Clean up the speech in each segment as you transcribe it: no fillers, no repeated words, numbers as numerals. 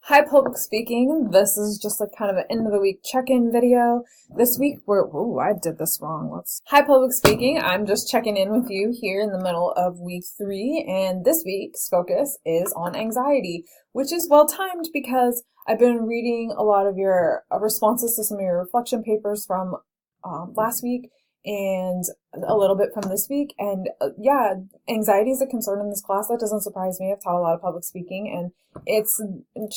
Hi, public speaking. This is just a kind of an end of the week check-in video. This week I did this wrong. Hi, public speaking. I'm just checking in with you here in the middle of week 3, and this week's focus is on anxiety, which is well timed because I've been reading a lot of your responses to some of your reflection papers from last week and a little bit from this week. And yeah, anxiety is a concern in this class. That doesn't surprise me. I've taught a lot of public speaking and it's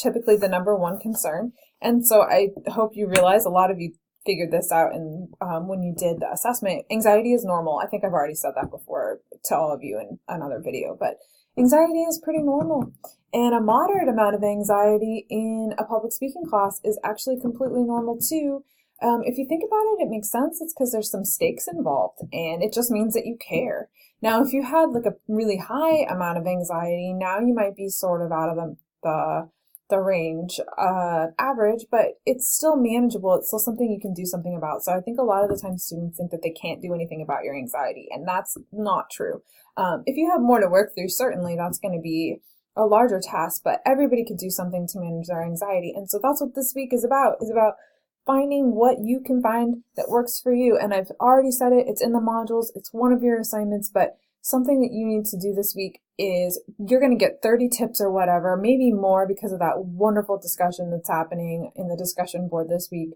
typically the number one concern. And so I hope you realize a lot of you figured this out. And when you did the assessment, anxiety is normal. I think I've already said that before to all of you in another video, but anxiety is pretty normal. And a moderate amount of anxiety in a public speaking class is actually completely normal too. If you think about it, it makes sense. It's because there's some stakes involved and it just means that you care. Now, if you had like a really high amount of anxiety, now you might be sort of out of the range average, but it's still manageable. It's still something you can do something about. So I think a lot of the time students think that they can't do anything about your anxiety, and that's not true. If you have more to work through, certainly that's going to be a larger task, but everybody could do something to manage their anxiety. And so that's what this week is about finding what you can find that works for you. And I've already said it, it's in the modules, it's one of your assignments, but something that you need to do this week is you're going to get 30 tips or whatever, maybe more because of that wonderful discussion that's happening in the discussion board this week.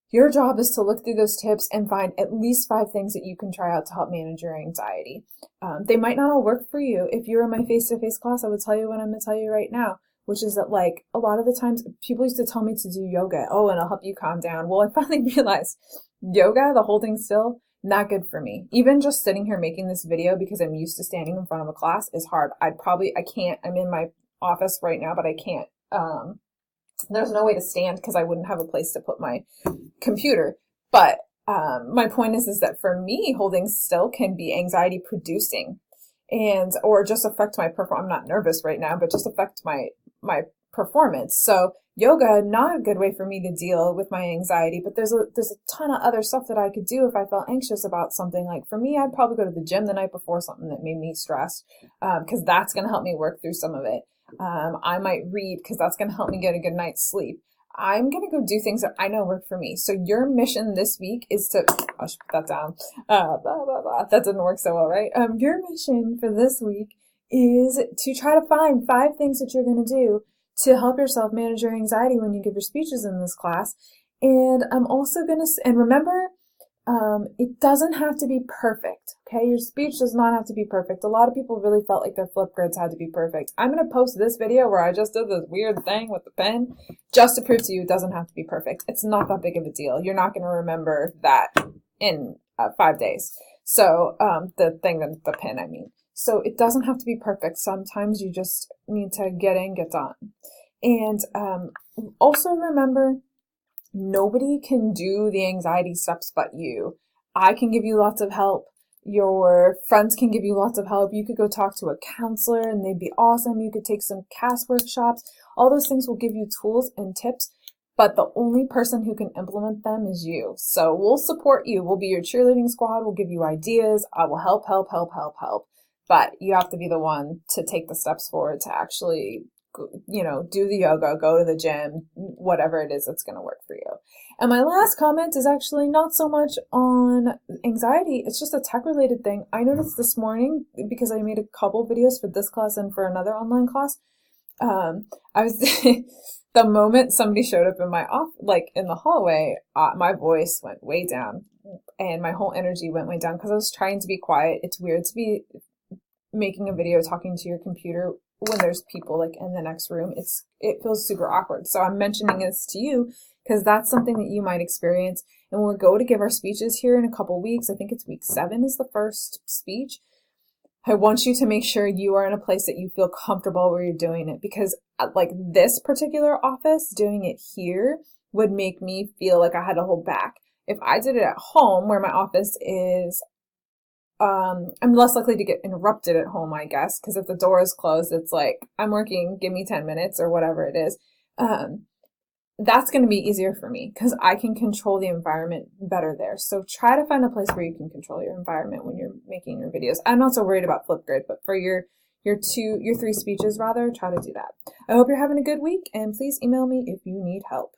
Your job is to look through those tips and find at least 5 things that you can try out to help manage your anxiety. They might not all work for you. If you're in my face-to-face class, I would tell you what I'm going to tell you right now, which is that like a lot of the times people used to tell me to do yoga. Oh, and it'll help you calm down. Well, I finally realized yoga, the holding still, not good for me. Even just sitting here making this video because I'm used to standing in front of a class is hard. I can't, I'm in my office right now, but I can't, there's no way to stand because I wouldn't have a place to put my computer. But my point is that for me, holding still can be anxiety producing and or just affect my performance. I'm not nervous right now, but just affect my performance. So yoga, not a good way for me to deal with my anxiety, but there's a ton of other stuff that I could do if I felt anxious about something. Like for me, I'd probably go to the gym the night before something that made me stressed, because that's going to help me work through some of it. I might read because that's going to help me get a good night's sleep. I'm going to go do things that I know work for me. So your mission this week is to, I should put that down. That didn't work so well, right? Your mission for this week is to try to find 5 things that you're going to do to help yourself manage your anxiety when you give your speeches in this class. And I'm also going to, and remember, it doesn't have to be perfect, okay? Your speech does not have to be perfect. A lot of people really felt like their flip grids had to be perfect. I'm going to post this video where I just did this weird thing with the pen just to prove to you it doesn't have to be perfect. It's not that big of a deal. You're not going to remember that in 5 days. So the thing that the pen, I mean. So it doesn't have to be perfect. Sometimes you just need to get in, get done. And also remember, nobody can do the anxiety steps but you. I can give you lots of help. Your friends can give you lots of help. You could go talk to a counselor and they'd be awesome. You could take some CAS workshops. All those things will give you tools and tips, but the only person who can implement them is you. So we'll support you. We'll be your cheerleading squad. We'll give you ideas. I will help. But you have to be the one to take the steps forward to actually, do the yoga, go to the gym, whatever it is that's going to work for you. And my last comment is actually not so much on anxiety. It's just a tech-related thing. I noticed this morning, because I made a couple videos for this class and for another online class, I was the moment somebody showed up in my in the hallway, my voice went way down and my whole energy went way down because I was trying to be quiet. It's weird to be making a video talking to your computer when there's people like in the next room. It feels super awkward. So I'm mentioning this to you because that's something that you might experience. And when we go to give our speeches here in a couple weeks, I think it's week 7 is the first speech. I want you to make sure you are in a place that you feel comfortable where you're doing it, because like this particular office, doing it here would make me feel like I had to hold back. If I did it at home where my office is, I'm less likely to get interrupted at home, I guess, because if the door is closed, it's like, I'm working, give me 10 minutes or whatever it is. That's going to be easier for me because I can control the environment better there. So try to find a place where you can control your environment when you're making your videos. I'm not so worried about Flipgrid, but for your your 3 speeches rather, try to do that. I hope you're having a good week, and please email me if you need help.